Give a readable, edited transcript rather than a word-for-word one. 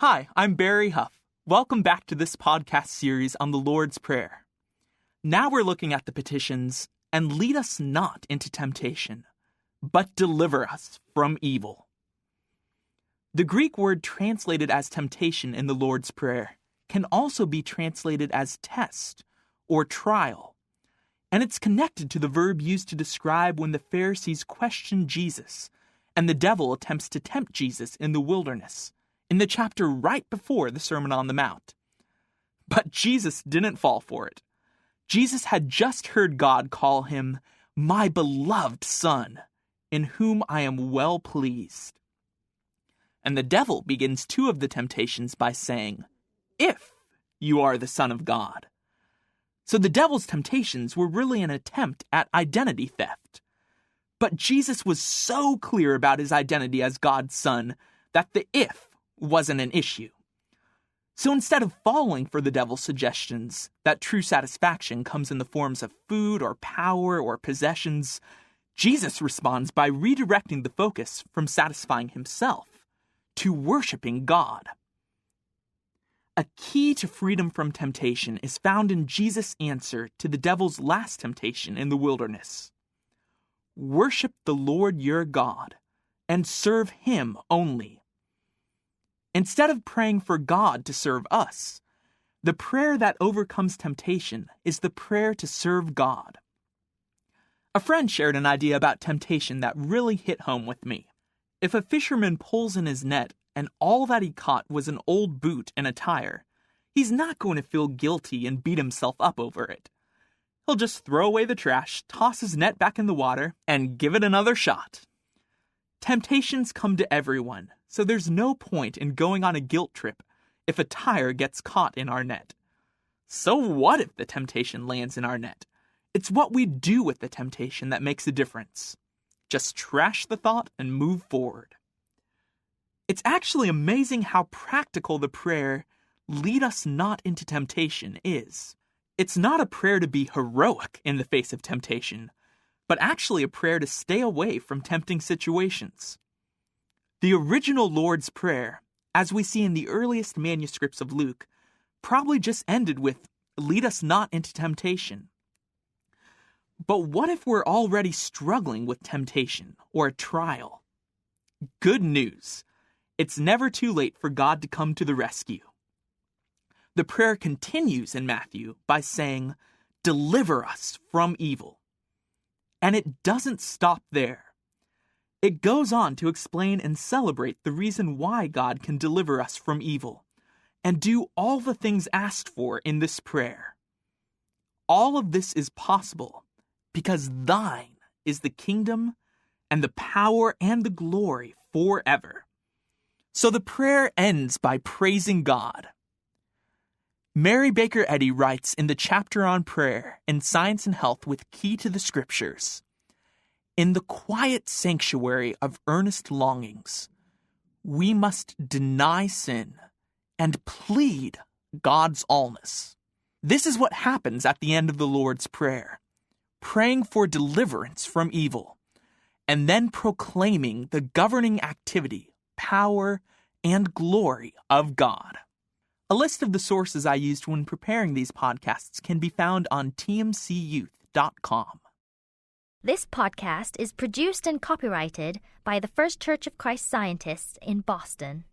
Hi, I'm Barry Huff. Welcome back to this podcast series on the Lord's Prayer. Now we're looking at the petitions, "And lead us not into temptation, but deliver us from evil." The Greek word translated as temptation in the Lord's Prayer can also be translated as test or trial, and it's connected to the verb used to describe when the Pharisees question Jesus and the devil attempts to tempt Jesus in the wilderness, in the chapter right before the Sermon on the Mount. But Jesus didn't fall for it. Jesus had just heard God call him, "My beloved Son, in whom I am well pleased." And the devil begins two of the temptations by saying, "If you are the Son of God." So the devil's temptations were really an attempt at identity theft. But Jesus was so clear about his identity as God's Son that the "if" wasn't an issue. So instead of falling for the devil's suggestions that true satisfaction comes in the forms of food or power or possessions, Jesus responds by redirecting the focus from satisfying himself to worshiping God. A key to freedom from temptation is found in Jesus' answer to the devil's last temptation in the wilderness. Worship the Lord your God and serve him only. Instead of praying for God to serve us, the prayer that overcomes temptation is the prayer to serve God. A friend shared an idea about temptation that really hit home with me. If a fisherman pulls in his net and all that he caught was an old boot and a tire, he's not going to feel guilty and beat himself up over it. He'll just throw away the trash, toss his net back in the water, and give it another shot. Temptations come to everyone, so there's no point in going on a guilt trip if a tire gets caught in our net. So what if the temptation lands in our net? It's what we do with the temptation that makes a difference. Just trash the thought and move forward. It's actually amazing how practical the prayer, "Lead us not into temptation," is. It's not a prayer to be heroic in the face of temptation, but actually a prayer to stay away from tempting situations. The original Lord's Prayer, as we see in the earliest manuscripts of Luke, probably just ended with, "Lead us not into temptation." But what if we're already struggling with temptation or a trial? Good news. It's never too late for God to come to the rescue. The prayer continues in Matthew by saying, "Deliver us from evil." And it doesn't stop there. It goes on to explain and celebrate the reason why God can deliver us from evil and do all the things asked for in this prayer. All of this is possible because thine is the kingdom and the power and the glory forever. So the prayer ends by praising God. Mary Baker Eddy writes in the chapter on prayer in Science and Health with Key to the Scriptures, "In the quiet sanctuary of earnest longings, we must deny sin and plead God's allness." This is what happens at the end of the Lord's Prayer, praying for deliverance from evil, and then proclaiming the governing activity, power, and glory of God. A list of the sources I used when preparing these podcasts can be found on tmcyouth.com. This podcast is produced and copyrighted by the First Church of Christ Scientists in Boston.